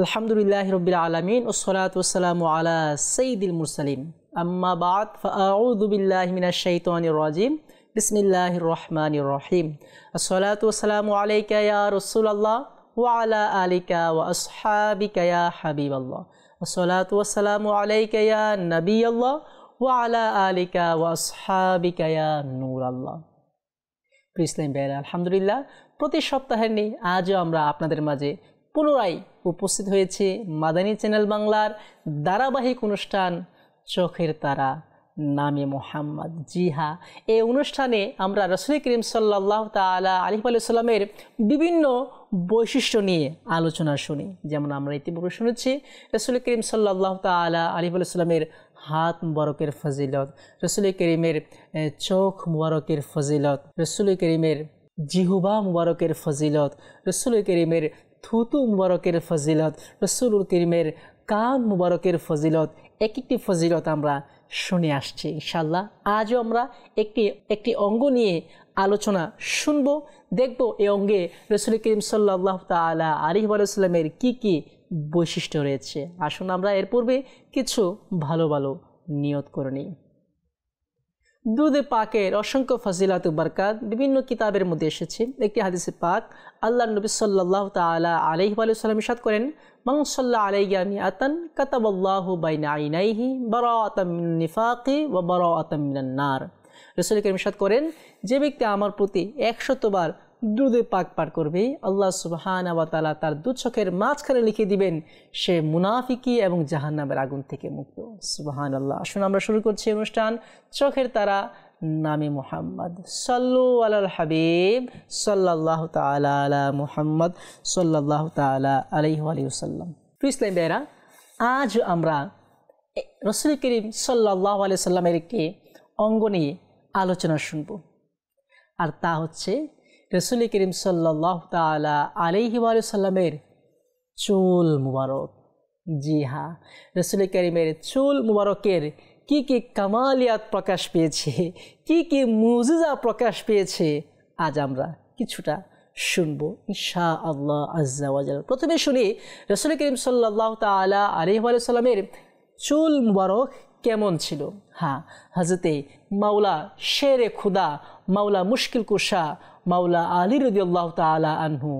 আলহামদুলিল্লাহি রাব্বিল আলামিন ওয়াসসালাতু ওয়াসসালামু আলা সাইয়্যিদিল মুরসালিন আম্মা বা'দ ফাআউযু বিল্লাহি মিনাশ শাইতানির রাজিম বিসমিল্লাহির রহমানির রহিম আসসালাতু ওয়াসসালামু আলাইকা ইয়া রাসূলুল্লাহ ওয়া আলা আলিকা ওয়া আসহাবিকা ইয়া হাবিবাল্লাহ আসসালাতু ওয়াসসালামু আলাইকা ইয়া নাবিয়াল্লাহ ওয়া আলা আলিকা ওয়া আসহাবিকা ইয়া নূরাল্লাহ। প্রিয় ইসলাম ভাইরা, আলহামদুলিল্লাহ প্রতি সপ্তাহের নিয়ে আজও আমরা আপনাদের মাঝে পুনরায় উপস্থিত হয়েছে মাদানী চ্যানেল বাংলার ধারাবাহিক অনুষ্ঠান চোখের তারা নামে মোহাম্মদ। জি হ্যাঁ, এই অনুষ্ঠানে আমরা রাসূল করিম সাল্লাল্লাহু তাআলা আলাইহি ওয়া সাল্লামের বিভিন্ন বৈশিষ্ট্য নিয়ে আলোচনা শুনি। যেমন আমরা ইতিপূর্বে শুনেছি রাসূল করিম সাল্লাল্লাহু তাআলা আলাইহি ওয়া সাল্লামের হাত মুবারকের ফজিলত, রাসূল করিমের চোখ মুবারকের ফজিলত, রাসূল করিমের জিহবা মুবারকের ফজিলত, রাসূল করিমের থুতু মুবারকের ফজিলত, রাসূল করিমের কান মুবারকের ফজিলত, একটি ফজিলত আমরা শুনে আসছি। ইনশাআল্লাহ আজও আমরা একটি অঙ্গ নিয়ে আলোচনা শুনব, দেখব এই অঙ্গে রাসূল করিম সাল্লাল্লাহু তাআলা আলাইহি ওয়া সাল্লামের কি বৈশিষ্ট্য রয়েছে। আসুন আমরা এর পূর্বে কিছু ভালো ভালো নিয়ত করে নিই। দুধে পাকের অসংখ্য ফজিলাত ও বরকত বিভিন্ন কিতাবের মধ্যে এসেছে। একটি হাদিসে পাক আল্লাহর নবী সাল্লাল্লাহু তাআলা আলাইহি ওয়া সাল্লাম ইরশাদ করেন, মান সাল্লা আলাইয়া মিআতান কাতাবাল্লাহু বাইনা আইনাইহি বারাআতাম মিন নিফাকি ওয়া বারাআতাম মিনান নার। রাসূল করিম ইরশাদ করেন, যে ব্যক্তি আমার প্রতি 100 বার দুধে পাক পাঠ করবে, আল্লাহ সুবহানাহু ওয়া তাআলা তার দু চোখের মাঝখানে লিখে দিবেন সে মুনাফিকি এবং জাহান্নামের আগুন থেকে মুক্ত। সুবহানাল্লাহ। আসুন আমরা শুরু করছি অনুষ্ঠান চোখের তারা নামে মুহাম্মদ। সাল্লু আলাল হাবিব সাল্লাল্লাহু তাআলা আলা মুহাম্মদ সাল্লাল্লাহু তাআলা আলাইহি ওয়া সাল্লাম। প্রিয় ইসলাম ভাইরা, আজ আমরা রাসূল করিম সাল্লাল্লাহু আলাইহি সাল্লামের একটি অঙ্গ নিয়ে আলোচনা শুনব, আর তা হচ্ছে রাসূল করিম সাল্লাল্লাহু তাআলা আলাইহি ওয়া সাল্লামের চুল মুবারক। জি হ্যাঁ, রাসূল করিমের চুল মুবারকের কি কামালিয়াত প্রকাশ পেয়েছে, কি মুজিজা প্রকাশ পেয়েছে, আজ আমরা কিছুটা শুনবো ইনশাআল্লাহ আজ্জা ওয়া জাল। প্রথমে শুনি রাসূল করিম সাল্লাল্লাহু তাআলা আলাইহি ওয়া সাল্লামের চুল মুবারক কেমন ছিল। হ্যাঁ, হযরতে মাওলা শেরে খুদা, মাওলা মুশকিল কুশা, মাওলা আলী রাদিয়াল্লাহু তাআলা আনহু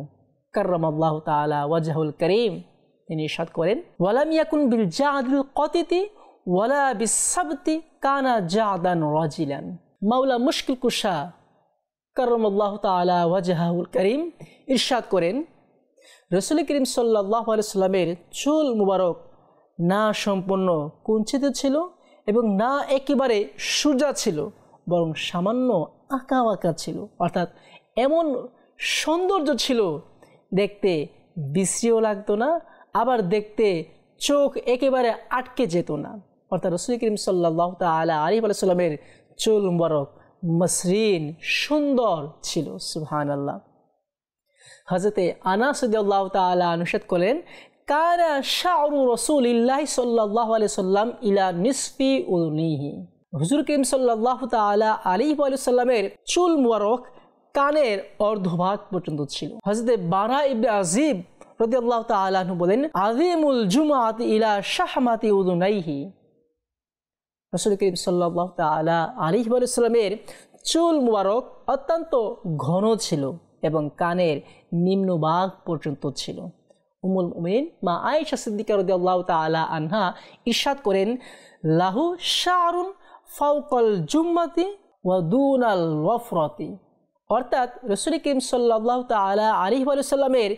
কাররামাল্লাহু তাআলা ওয়াজহুল করিম তিনি ইরশাদ করেন, ওয়ালাম ইয়াকুন বিল জাদিল কাতিতি ওয়ালা বিসাবতি কানা জাদান রাজিলান। মাওলা মুশকিল কুশা কাররামাল্লাহু তাআলা ওয়াজহুল করিম ইরশাদ করেন, রাসূল করিম সাল্লাল্লাহু আলাইহি সাল্লামের চুল মুবারক না সম্পূর্ণ কুঞ্চিত ছিল এবং না একেবারে সোজা ছিল, বরং সামান্য আঁকা বাঁকা ছিল। অর্থাৎ এমন সৌন্দর্য ছিল, দেখতে বিশ্রীও লাগতো না, আবার দেখতে চোখ একেবারে আটকে যেত না। অর্থাৎ রাসূল করিম সাল্লাল্লাহু তাআলা আলাইহি ওয়া সাল্লামের চুল মুবারক মসৃণ সুন্দর ছিল। সুবহানাল্লাহ। হযরতে আনাস রাদিয়াল্লাহু তাআলা ইরশাদ করেন, কানা শা'রু রাসূলিল্লাহি সাল্লাল্লাহু আলাইহি সাল্লাম ইলা নিসফি উযুনিহি। হুজুর করিম সাল্লাল্লাহু তাআলা আলাইহি ওয়া সাল্লামের চুল মুবারক কানের অর্ধভাগ পর্যন্ত ছিল। হযরতে বারা ইবনে আযিব রাদিয়াল্লাহু তাআলা আনহু বলেন, আযীমুল জুমআতি ইলা শাহমাতি উযুনাইহি। রাসূল করিম সাল্লাল্লাহু তাআলা আলাইহি ওয়া সাল্লামের চুল মুবারক অত্যন্ত ঘন ছিল এবং কানের নিম্নভাগ পর্যন্ত ছিল। উম্মুল মুমিনিন মা আয়েশা সিদ্দিকা রাদিয়াল্লাহু তাআলা আনহা ইরশাদ করেন, লাহু শা'রুন ফাওকাল জুম্মাতি ওয়া দুনাল ওয়াফরাতি। অর্থাৎ রাসূল করিম সাল্লাল্লাহু তাআলা আলাইহি ওয়া সাল্লামের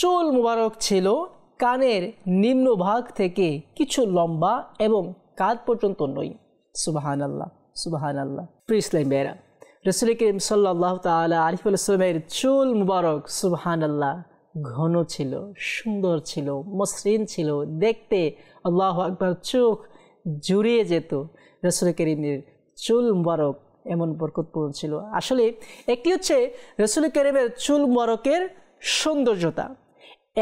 চুল মুবারক ছিল কানের নিম্নভাগ থেকে কিছু লম্বা এবং কাঁধ পর্যন্ত নয়। সুবহানাল্লাহ, সুবহানাল্লাহ। প্রিয় ইসলাম ভাইরা, রাসূল করিম সাল্লাল্লাহু তাআলা আলাইহি ওয়া সাল্লামের চুল মুবারক সুবহানাল্লাহ ঘন ছিল, সুন্দর ছিল, মসৃণ ছিল, দেখতে আল্লাহু আকবার চোখ জুড়িয়ে যেত। রাসূল করিমের চুল মুবারক এমন বরকতপূর্ণ ছিল। আসলে একটি হচ্ছে রাসূল করিমের চুল মুবারকের সৌন্দর্যতা।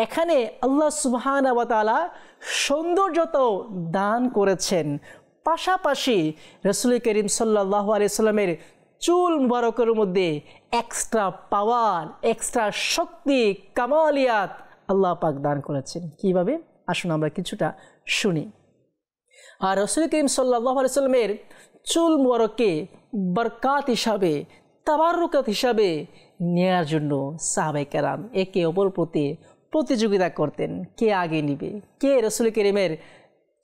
এখানে আল্লাহ সুবহানাহু ওয়া তাআলা সৌন্দর্যতাও দান করেছেন, পাশাপাশি রাসূল করিম সাল্লাল্লাহু আলাইহি সাল্লামের চুল মুবারকের মধ্যে এক্সট্রা পাওয়ার, এক্সট্রা শক্তি, কামালিয়াত আল্লাহ পাক দান করেছেন। কিভাবে? আসুন আমরা কিছুটা শুনি। আর রাসূল করিম সাল্লাল্লাহু আলাইহি সাল্লামের চুল মুবারককে বরকত হিসাবে, তাবাররুকাত হিসাবে নেয়ার জন্য সাহাবায়ে কেরাম একে অপরের প্রতি প্রতিযোগিতা করতেন, কে আগে নিবে, কে রাসূল করিমের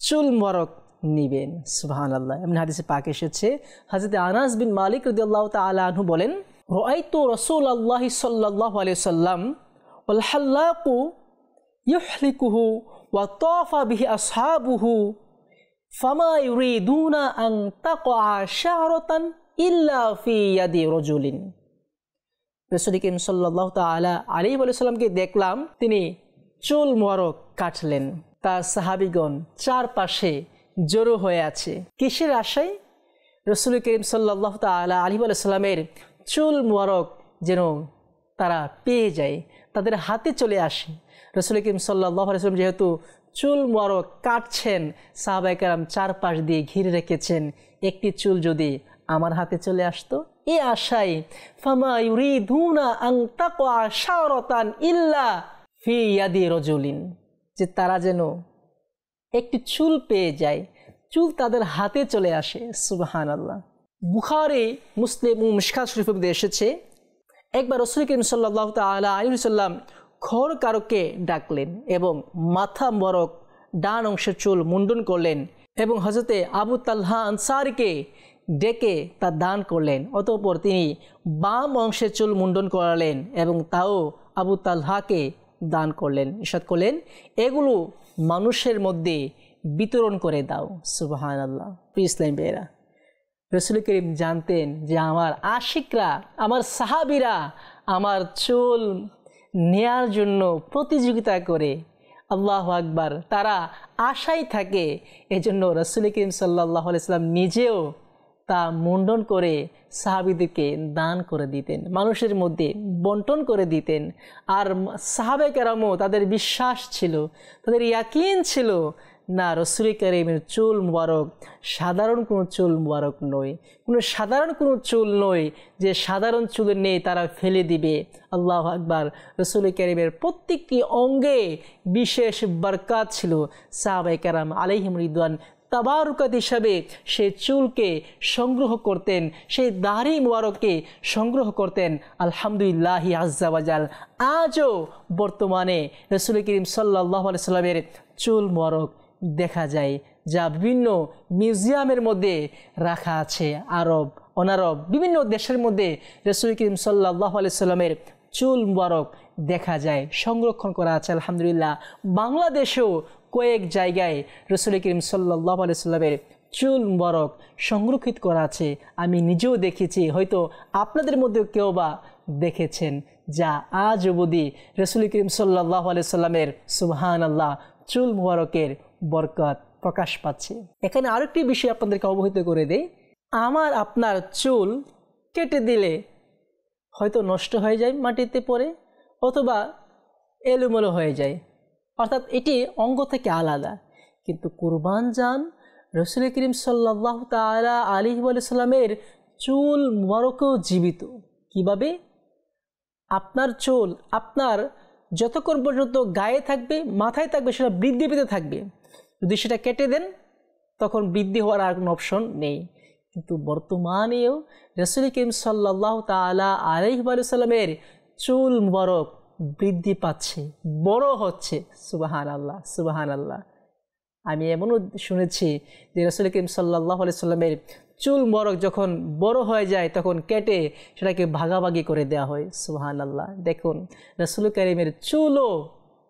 চুল মুবারক নিবেন। সুবহানাল্লাহ। এমন হাদিসে পাক এসেছে, হযরত আনাস বিন মালিক রাদিয়াল্লাহু তাআলা আনহু বলেন, রাআইতু রাসূলুল্লাহি সাল্লাল্লাহু আলাইহি ওয়াসাল্লাম ওয়াল হাল্লাকু ইউহলিকুহু ওয়া তাফা বিহি আসহাবুহু ফামা ইউরিদুনা আন তাকআ শা'রাতান ইল্লা ফি ইয়াদি রাজুলিন। রাসূল করিম সাল্লাল্লাহু তাআলা আলাইহি ওয়াসাল্লামকে দেখলাম তিনি চুল মুবারক কাটলেন, তার সাহাবীগণ চারপাশে জড়ো হয়ে আছে। কিসের আশায়? রাসূল করিম সাল্লাল্লাহু তাআলা আলাইহি ওয়াসাল্লামের চুল মুবারক যেন তারা পেয়ে যায়, তাদের হাতে চলে আসে। রাসূল করিম সাল্লাল্লাহু আলাইহি ওয়াসাল্লাম যেহেতু চুল মুবারক কাটছেন, সাহাবায়ে কেরাম চারপাশ দিয়ে ঘিরে রেখেছেন, একটি চুল যদি আমার হাতে চলে আসতো, এই আশায় ফামা ইউরিদুনা আন তাকআ শা'রাতান ইল্লা ফি ইয়াদি রাজুলিন, যে তারা যেন একটি চুল পেয়ে যায়, চুল তাদের হাতে চলে আসে। সুবহানাল্লাহ। বুখারী, মুসলিম ও মিশকাত শরীফে এসেছে, একবার রাসূল করিম সাল্লাল্লাহু তাআলা আলাইহি ওয়াসাল্লাম খর কারকে ডাকলেন এবং মাথা মুবারক ডান অংশের চুল মুন্ডন করলেন এবং হযরতে আবু তালহা আনসারীকে ডেকে তা দান করলেন। অতঃপর তিনি বাম অংশের চুল মুন্ডন করালেন এবং তাও আবু তালহাকে দান করলেন। ইরশাদ করলেন, এগুলো মানুষের মধ্যে বিতরণ করে দাও। সুবহানাল্লাহ। ইসলাম বেরা, রাসূল করিম জানতেন যে আমার আশিকরা, আমার সাহাবীরা আমার চুল নেয়ার জন্য প্রতিযোগিতা করে, আল্লাহু আকবার, তারা আশায় থাকে। এজন্য রাসূল করিম সাল্লাল্লাহু আলাইহি ওয়াসাল্লাম নিজেও তা মুন্ডন করে সাহাবীদেরকে দান করে দিতেন, মানুষের মধ্যে বন্টন করে দিতেন। আর সাহাবায়ে কেরামও তাদের বিশ্বাস ছিল, তাদের ইয়াকিন ছিল, না রাসূল করিমের চুল মুবারক সাধারণ কোনো চুল মুবারক নয়, কোনো সাধারণ কোনো চুল নয় যে সাধারণ চুল নেই তারা ফেলে দিবে। আল্লাহু আকবার। রাসূল করিমের প্রত্যেকটি অঙ্গে বিশেষ বরকত ছিল। সাহাবায়ে কেরাম আলাইহিম রিদওয়ান তাবারুকাত হিসাবে সেই চুলকে সংগ্রহ করতেন, সেই দাড়ি মুবারককে সংগ্রহ করতেন। আলহামদুলিল্লাহি আজ্জা ওয়াজাল। আজও বর্তমানে রাসূল করিম সাল্লাল্লাহু আলাইহি সাল্লামের চুল মুবারক দেখা যায়, যা বিভিন্ন মিউজিয়ামের মধ্যে রাখা আছে। আরব, অনারব বিভিন্ন দেশের মধ্যে রাসূল করিম সাল্লাল্লাহু আলাইহি সাল্লামের চুল মুবারক দেখা যায়, সংরক্ষণ করা আছে। আলহামদুলিল্লাহ বাংলাদেশেও কয়েক জায়গায় রাসূল করিম সাল্লাল্লাহু আলাইহি সাল্লামের চুল মুবারক সংরক্ষিত করা আছে। আমি নিজেও দেখেছি, হয়তো আপনাদের মধ্যেও কেউ বা দেখেছেন, যা আজ অবধি রাসূল করিম সাল্লাল্লাহু আলাইহি সাল্লামের সুবহানাল্লাহ চুল মুবারকের বরকত প্রকাশ পাচ্ছে। এখানে আরেকটি বিষয় আপনাদেরকে অবহিত করে দেই, আমার আপনার চুল কেটে দিলে হয়তো নষ্ট হয়ে যায়, মাটিতে পড়ে, অথবা এলোমেলো হয়ে যায়, অর্থাৎ এটি অঙ্গ থেকে আলাদা। কিন্তু কুরবান জান রাসূল করিম সাল্লাল্লাহু তাআলা আলাইহি ওয়াসাল্লামের চুল মুবারকও জীবিত। কিভাবে? আপনার চুল আপনার যতক্ষণ পর্যন্ত গায়ে থাকবে, মাথায় থাকবে, সেটা বৃদ্ধি পেতে থাকবে। যদি সেটা কেটে দেন তখন বৃদ্ধি হওয়ার আর কোনো অপশন নেই। কিন্তু বর্তমানেও রাসূল করিম সাল্লাল্লাহু তাআলা আলাইহি ওয়াসাল্লামের চুল মুবারক বৃদ্ধি পাচ্ছে, বড় হচ্ছে। সুবহানাল্লাহ, সুবহানাল্লাহ। আমি এমনও শুনেছি যে রাসূল করিম সাল্লাল্লাহু আলাইহি সাল্লামের চুল মুবারক যখন বড় হয়ে যায় তখন কেটে সেটাকে ভাগাভাগি করে দেওয়া হয়। সুবহানাল্লাহ। দেখুন রাসূল করিমের চুলও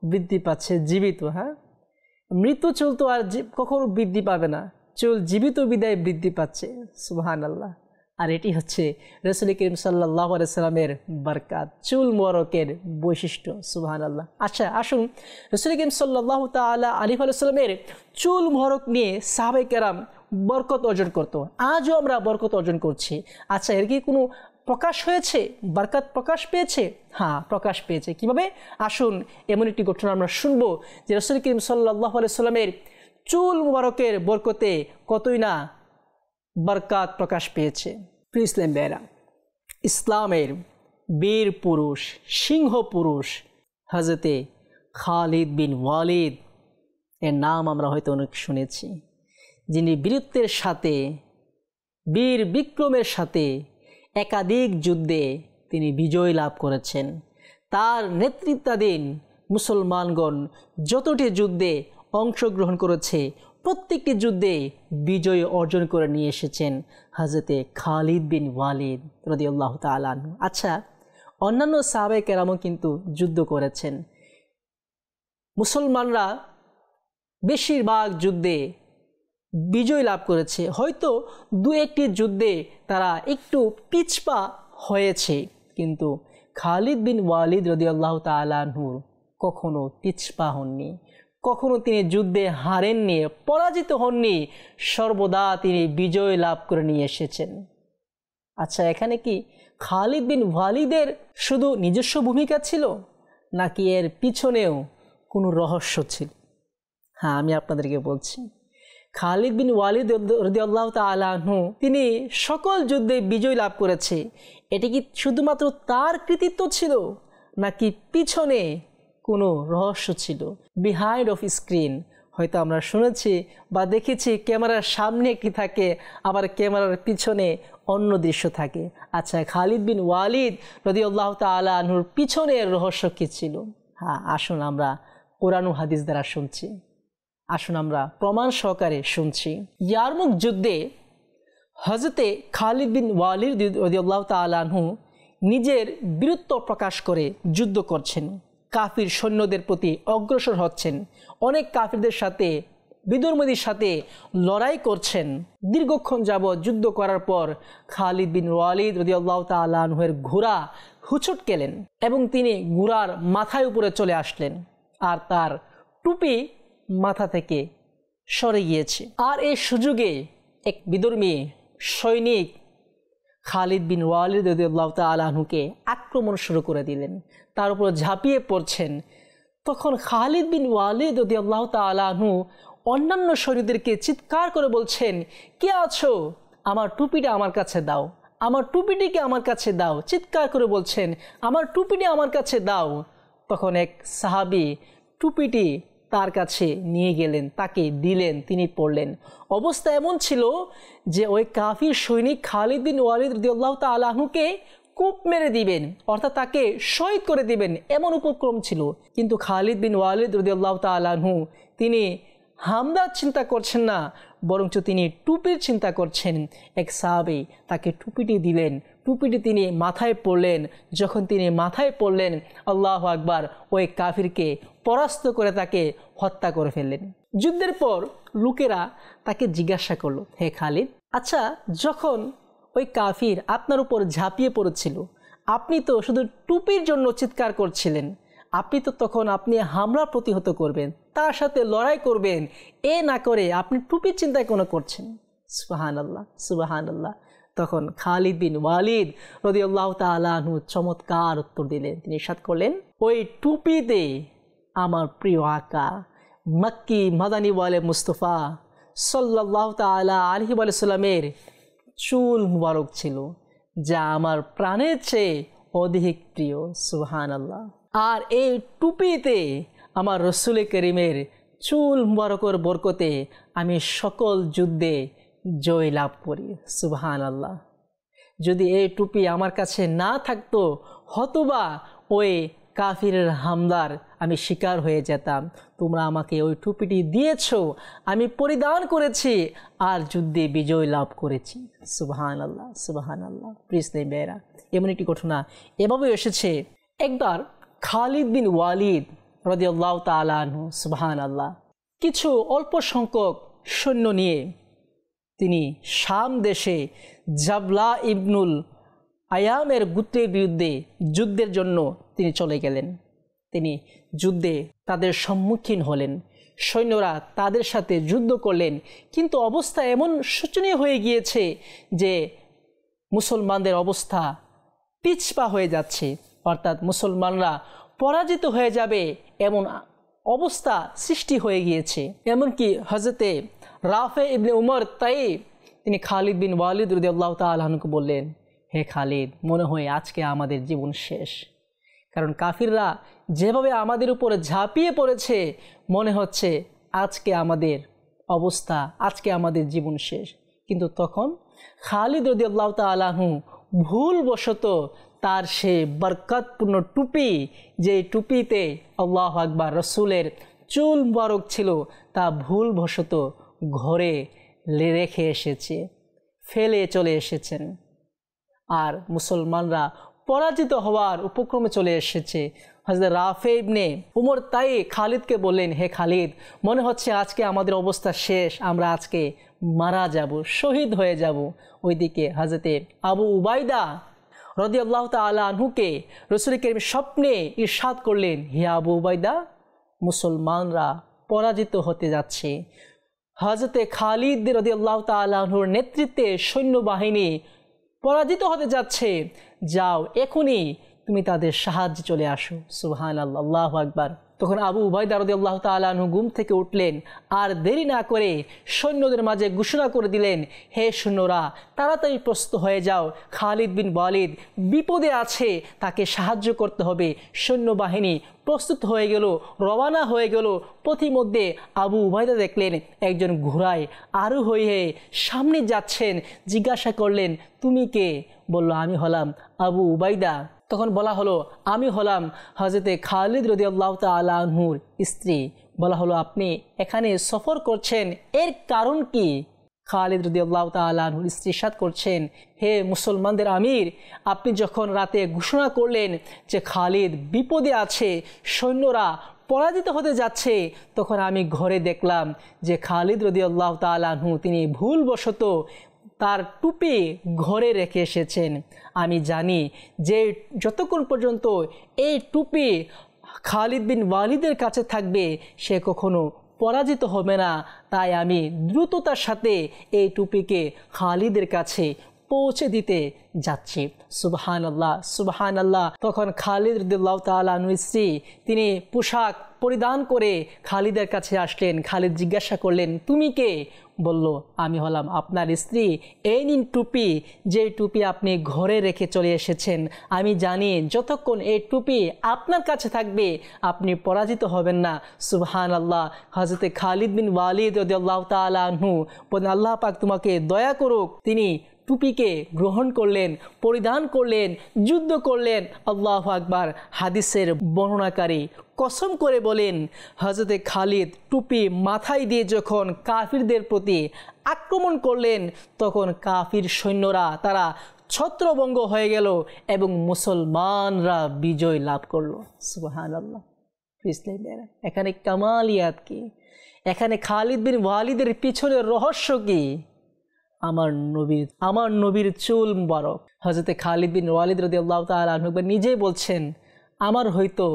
বৃদ্ধি পাচ্ছে, জীবিত। হ্যাঁ, মৃত চুল তো আর কখনো বৃদ্ধি পাবে না, চুল জীবিত বিদায় বৃদ্ধি পাচ্ছে। সুবহানাল্লাহ। আর এটি হচ্ছে রাসূল করিম সাল্লাল্লাহু আলাইহি সাল্লামের বরকত, চুল মুবারকের বৈশিষ্ট্য। সুবহানাল্লাহ। আচ্ছা আসুন, রাসূল করিম সাল্লাল্লাহু তাআলা আলাইহি ওয়াসাল্লামের চুল মুবারক নিয়ে সাহাবায়ে কেরাম বরকত অর্জন করত, আজও আমরা বরকত অর্জন করছি। আচ্ছা, এর কি কোনো প্রকাশ হয়েছে, বরকত প্রকাশ পেয়েছে? হ্যাঁ, প্রকাশ পেয়েছে। কিভাবে? আসুন এমন একটি ঘটনা আমরা শুনবো যে রাসূল করিম সাল্লাল্লাহু আলাইহি সাল্লামের চুল মুবারকের বরকতে কতই না বরকত প্রকাশ পেয়েছে। প্রিয় ইসলাম ভাইরা, ইসলামের বীর পুরুষ, সিংহ পুরুষ হযরতে খালিদ বিন ওয়ালিদ, এর নাম আমরা হয়তো অনেক শুনেছি, যিনি বীরত্বের সাথে, বীর বিক্রমের সাথে একাধিক যুদ্ধে তিনি বিজয় লাভ করেছেন। তার নেতৃত্বাধীন মুসলমানগণ যতটি যুদ্ধে অংশগ্রহণ করেছে প্রত্যেকটি যুদ্ধে বিজয় অর্জন করে নিয়ে এসেছেন হযরতে খালিদ বিন ওয়ালিদ রাদিয়াল্লাহু তাআলা আনহু। আচ্ছা, অন্যান্য সাহাবায়ে কেরামও কিন্তু যুদ্ধ করেছেন। মুসলমানরা বেশিরভাগ যুদ্ধে বিজয় লাভ করেছে, হয়তো দু একটি যুদ্ধে তারা একটু পিছপা হয়েছে, কিন্তু খালিদ বিন ওয়ালিদ রাদিয়াল্লাহু তাআলা আনহু কখনো পিছপা হননি, কখনো তিনি যুদ্ধে হারেননি, পরাজিত হননি, সর্বদা তিনি বিজয় লাভ করে নিয়ে এসেছেন। আচ্ছা, এখানে কি খালিদ বিন ওয়ালিদের শুধু নিজস্ব ভূমিকা ছিল, নাকি এর পিছনেও কোনো রহস্য ছিল? হ্যাঁ, আমি আপনাদেরকে বলছি। খালিদ বিন ওয়ালিদ রাদিয়াল্লাহু তাআলা আনহু তিনি সকল যুদ্ধে বিজয় লাভ করেছে, এটি কি শুধুমাত্র তার কৃতিত্ব ছিল, নাকি পিছনে কোনো রহস্য ছিল? বিহাইন্ড অফ স্ক্রিন হয়তো আমরা শুনেছি বা দেখেছি ক্যামেরার সামনে কি থাকে, আবার ক্যামেরার পিছনে অন্য দৃশ্য থাকে। আচ্ছা, খালিদ বিন ওয়ালিদ রাদিয়াল্লাহু তাআলা আনহুর পিছনের রহস্য কী ছিল? হ্যাঁ, আসুন আমরা কোরআন ও হাদিস দ্বারা শুনছি, আসুন আমরা প্রমাণ সহকারে শুনছি। ইয়ারমুক যুদ্ধে হযরতে খালিদ বিন ওয়ালিদ রাদিয়াল্লাহু তাআলা আনহু নিজের বীরত্ব প্রকাশ করে যুদ্ধ করছেন, কাফির সৈন্যদের প্রতি অগ্রসর হচ্ছেন, অনেক কাফিরদের সাথে, বিধর্মীদের সাথে লড়াই করছেন। দীর্ঘক্ষণ যাবৎ যুদ্ধ করার পর খালিদ বিন ওয়ালিদ রাদিয়াল্লাহু তাআলা আনহুর ঘোড়া হুচট খেলেন এবং তিনি ঘোড়ার মাথায় উপরে চলে আসলেন, আর তার টুপি মাথা থেকে সরে গিয়েছে। আর এই সুযোগে এক বিধর্মী সৈনিক খালিদ বিন ওয়ালিদ রাদিয়াল্লাহু তাআলা আনহুকে আক্রমণ শুরু করে দিলেন, তার উপর ঝাঁপিয়ে পড়ছেন। তখন খালিদ বিন ওয়ালিদ রাদিয়াল্লাহু তাআলা আনহু অন্যান্য সৈন্যদেরকে চিৎকার করে বলছেন, কে আছো? আমার টুপিটা আমার কাছে দাও, আমার টুপিটিকে আমার কাছে দাও। চিৎকার করে বলছেন, আমার টুপিটি আমার কাছে দাও। তখন এক সাহাবী টুপিটি তার কাছে নিয়ে গেলেন, তাকে দিলেন, তিনি পড়লেন। অবস্থা এমন ছিল যে ওই কাফির সৈনিক খালিদ বিন ওয়ালিদ রাদিয়াল্লাহু তাআলা আনহুকে কূপ মেরে দিবেন, অর্থাৎ তাকে শহীদ করে দিবেন, এমন উপক্রম ছিল। কিন্তু খালিদ বিন ওয়ালিদ রাদিয়াল্লাহু তাআলা আনহু তিনি হামলার চিন্তা করছেন না, বরঞ্চ তিনি টুপির চিন্তা করছেন। এক সাহাবী তাকে টুপিটি দিলেন, টুপিটি তিনি মাথায় পরলেন। যখন তিনি মাথায় পরলেন, আল্লাহু আকবার, ওই কাফিরকে পরাস্ত করে তাকে হত্যা করে ফেললেন। যুদ্ধের পর লোকেরা তাকে জিজ্ঞাসা করলো, হে খালিদ, আচ্ছা, যখন ওই কাফির আপনার উপর ঝাঁপিয়ে পড়েছিল, আপনি তো শুধু টুপির জন্য চিৎকার করছিলেন, আপনি তো তখন আপনি হামলা প্রতিহত করবেন, তার সাথে লড়াই করবেন, এ না করে আপনি টুপির চিন্তায় কোনো করছেন? সুবহানাল্লাহ, সুবহানাল্লাহ। তখন খালিদ বিন ওয়ালিদ রাদিয়াল্লাহু তাআলা আনহু চমৎকার উত্তর দিলেন। তিনি ইরশাদ করলেন, ওই টুপিতে আমার প্রিয় আকা মক্কি মাদানী ওয়ালে মুস্তাফা সাল্লাল্লাহু তাআলা আলাইহি ওয়া সাল্লামের চুল মুবারক ছিল, যা আমার প্রাণের চেয়ে অধিক প্রিয়। সুবহানাল্লাহ। আর এই টুপিতে আমার রসুল করিমের চুল মুবারকের বরকতে আমি সকল যুদ্ধে জয় লাভ করি। সুবহানাল্লাহ। যদি এই টুপি আমার কাছে না থাকতো, হয়তোবা ওই কাফিরের হামলার আমি শিকার হয়ে যেতাম। তোমরা আমাকে ওই টুপিটি দিয়েছো, আমি পরিধান করেছি আর যুদ্ধে বিজয় লাভ করেছি। সুবহানাল্লাহ, সুবহানাল্লাহ। প্রিয় ভাইরা, এমন একটি ঘটনা এভাবে এসেছে। একবার খালিদ বিন ওয়ালিদ রাদিয়াল্লাহু তাআলা আনহু, সুবহানাল্লাহ, কিছু অল্প সংখ্যক সৈন্য নিয়ে তিনি শাম দেশে জাবলা ইবনুল আয়ামের গোত্রের বিরুদ্ধে যুদ্ধের জন্য তিনি চলে গেলেন। তিনি যুদ্ধে তাদের সম্মুখীন হলেন, সৈন্যরা তাদের সাথে যুদ্ধ করলেন, কিন্তু অবস্থা এমন শোচনীয় হয়ে গিয়েছে যে মুসলমানদের অবস্থা পিছপা হয়ে যাচ্ছে, অর্থাৎ মুসলমানরা পরাজিত হয়ে যাবে এমন অবস্থা সৃষ্টি হয়ে গিয়েছে। এমনকি হযরতে রাফে ইবনে উমর তাইব তিনি খালিদ বিন ওয়ালিদ রাদিয়াল্লাহু তাআলা আনহুকে বললেন, হে খালিদ, মনে হয় আজকে আমাদের জীবন শেষ। কারণ কাফিররা যেভাবে আমাদের উপরে ঝাঁপিয়ে পড়েছে মনে হচ্ছে আজকে আমাদের অবস্থা, আজকে আমাদের জীবন শেষ। কিন্তু তখন খালিদ রাদিয়াল্লাহু তাআলা আনহু ভুলবশত তার সে বরকতপূর্ণ টুপি, যে টুপিতে আল্লাহু আকবার রসুলের চুল মুবারক ছিল, তা ভুলবশত ঘরে রেখে এসেছে, ফেলে চলে এসেছেন। আর মুসলমানরা পরাজিত হওয়ার উপক্রমে চলে এসেছে। হযরত রাফি ইবনে উমর তাই খালিদকে বললেন, হে খালিদ, মনে হচ্ছে আজকে আমাদের অবস্থা শেষ, আমরা আজকে মারা যাব, শহীদ হয়ে যাব। ওইদিকে হযরত আবু উবাইদা রাদিয়াল্লাহু তাআলা আনহুকে রাসূল করিম স্বপ্নে ইরশাদ করলেন, হে আবু উবাইদা, মুসলমানরা পরাজিত হতে যাচ্ছে। হযরত খালিদ রাদিয়াল্লাহু তাআলা আনহুর নেতৃত্বে সৈন্যবাহিনী পরাজিত হতে যাচ্ছে, যাও এখনই তুমি তাদের সাহায্যে চলে আসো। সুবহানাল্লাহ, আল্লাহু আকবার। তখন আবু উবাইদা রাদিয়াল্লাহু তাআলা আনহু ঘুম থেকে উঠলেন, আর দেরি না করে সৈন্যদের মাঝে ঘোষণা করে দিলেন, হে সৈন্যরা, তাড়াতাড়ি প্রস্তুত হয়ে যাও, খালিদ বিন ওয়ালিদ বিপদে আছে, তাকে সাহায্য করতে হবে। সৈন্যবাহিনী প্রস্তুত হয়ে গেল, রওনা হয়ে গেল। পথিমধ্যে আবু উবাইদা দেখলেন একজন ঘোড়ায় আরোহী হয়ে সামনে যাচ্ছেন। জিজ্ঞাসা করলেন, তুমি কে? বলল, আমি হলাম আবু উবাইদা। তখন বলা হলো, আমি হলাম হযরতে খালিদ রাদিয়াল্লাহু তাআলা আনহুর স্ত্রী। বলা হলো, আপনি এখানে সফর করছেন, এর কারণ কি? খালিদ রাদিয়াল্লাহু তাআলা আনহুর স্ত্রী ইরশাদ করছেন, হে মুসলমানদের আমির, আপনি যখন রাতে ঘোষণা করলেন যে খালিদ বিপদে আছে, সৈন্যরা পরাজিত হতে যাচ্ছে, তখন আমি ঘরে দেখলাম যে খালিদ রাদিয়াল্লাহু তাআলা আনহু তিনি ভুলবশত তার টুপি ঘরে রেখে এসেছেন। আমি জানি যে যতক্ষণ পর্যন্ত এই টুপি খালিদ বিন ওয়ালিদের কাছে থাকবে সে কখনো পরাজিত হবে না। তাই আমি দ্রুততার সাথে এই টুপিকে খালিদের কাছে পৌঁছে দিতে যাচ্ছি। সুবহানাল্লাহ, সুবহানাল্লাহ। তখন খালিদ রাদিয়াল্লাহু তাআলা আনহুর স্ত্রী তিনি পোশাক পরিধান করে খালিদের কাছে আসলেন। খালিদ জিজ্ঞাসা করলেন, তুমি কে? বলল, আমি হলাম আপনার স্ত্রী, এই নিন টুপি, যে টুপি আপনি ঘরে রেখে চলে এসেছেন। আমি জানি যতক্ষণ এই টুপি আপনার কাছে থাকবে আপনি পরাজিত হবেন না। সুবহানাল্লাহ। হযরত খালিদ বিন ওয়ালিদ রাদিয়াল্লাহু তাআলা আনহু বলেন, আল্লাহ পাক তোমাকে দয়া করুক, তিনি টুপিকে গ্রহণ করলেন, পরিধান করলেন, যুদ্ধ করলেন। আল্লাহু আকবার। হাদিসের বর্ণনাকারী কসম করে বলেন, হযরতে খালিদ টুপি মাথায় দিয়ে যখন কাফিরদের প্রতি আক্রমণ করলেন, তখন কাফির সৈন্যরা তারা ছত্রভঙ্গ হয়ে গেল এবং মুসলমানরা বিজয় লাভ করলো। সুবহানাল্লাহ। এখানে কামালিয়াত কি? এখানে খালিদ বিন ওয়ালিদের পিছনের রহস্য কি? আমার নবীর চুল মুবারক। হযরতে খালিদ বিন ওয়ালিদ রাদিয়াল্লাহু তাআলা আনহু নিজেই বলছেন, আমার হয়তো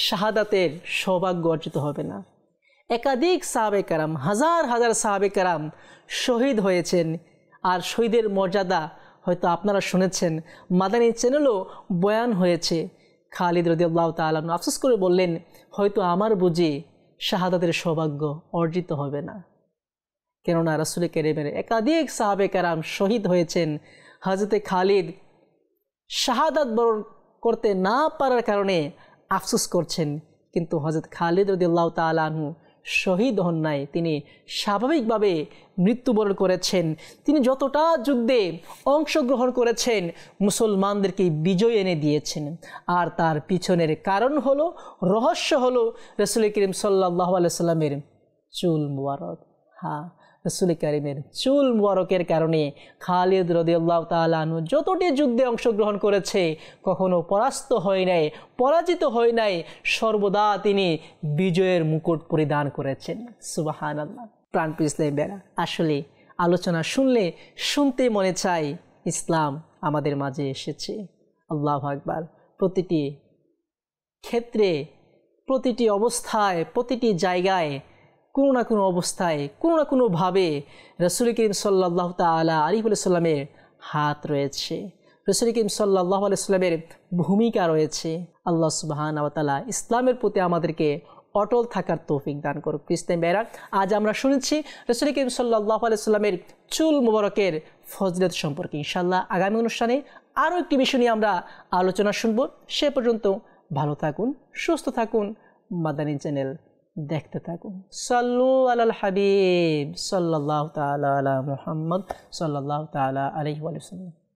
শাহাদাতের সৌভাগ্য অর্জিত হবে না। একাধিক সাহাবে কেরাম, হাজার হাজার সাহাবে কেরাম শহীদ হয়েছেন। আর শহীদের মর্যাদা হয়তো আপনারা শুনেছেন, মাদানী চ্যানেলও বয়ান হয়েছে। খালিদ রাদিয়াল্লাহু তাআলা আনহু আফসোস করে বললেন, হয়তো আমার বুঝি শাহাদাতের সৌভাগ্য অর্জিত হবে না। কেননা রাসূল কারীমের একাধিক সাহাবে কেরাম শহীদ হয়েছেন। হযরতে খালিদ শাহাদাত বরণ করতে না পারার কারণে আফসোস করছেন, কিন্তু হযরত খালিদ রাদিয়াল্লাহু তাআলা আনহু শহীদ হন নাই, তিনি স্বাভাবিকভাবে মৃত্যুবরণ করেছেন। তিনি যতটা যুদ্ধে অংশগ্রহণ করেছেন মুসলমানদেরকে বিজয় এনে দিয়েছেন। আর তার পিছনের কারণ হলো, রহস্য হলো রাসূল করিম সাল্লাল্লাহু আলাইহি সাল্লামের চুল মুবারক। হ্যাঁ, রাসূল কারীমের চুল মুবারকের কারণে খালিদ রাদিয়াল্লাহু তাআলা আনহু যতটি যুদ্ধে অংশগ্রহণ করেছে কখনো পরাস্ত হয় নাই, পরাজিত হয় নাই, সর্বদা তিনি বিজয়ের মুকুট পরিধান করেছেন। সুবহানাল্লাহ। প্রাণপ্রিয় ইসলামী ভাইরা, আসলে আলোচনা শুনলে শুনতে মনে চায় ইসলাম আমাদের মাঝে এসেছে। আল্লাহু আকবার। প্রতিটি ক্ষেত্রে, প্রতিটি অবস্থায়, প্রতিটি জায়গায়, কোনো না কোনো অবস্থায়, কোনো না কোনোভাবে রাসূল করিম সাল্লাল্লাহু তাআলা আলাইহি ওয়াসাল্লামের হাত রয়েছে, রাসূল করিম সাল্লাল্লাহু আলাইহি ওয়াসাল্লামের ভূমিকা রয়েছে। আল্লাহ সুবহানাহু ওয়া তাআলা ইসলামের প্রতি আমাদেরকে অটল থাকার তৌফিক দান করুক। ইসলামী ভাইরা, আজ আমরা শুনেছি রাসূল করিম সাল্লাল্লাহু আলাইহি ওয়াসাল্লামের চুল মুবারকের ফজিলত সম্পর্কে। ইনশাআল্লাহ আগামী অনুষ্ঠানে আরও একটি বিষয় নিয়ে আমরা আলোচনা শুনব। সে পর্যন্ত ভালো থাকুন, সুস্থ থাকুন, মাদানী চ্যানেল দেখতে থাকুন। সাল্লু আলাল হাবিব সাল্লাল্লাহু তাআলা আলা মুহাম্মদ সাল্লাল্লাহু তাআলা আলাইহি ওয়া সাল্লাম।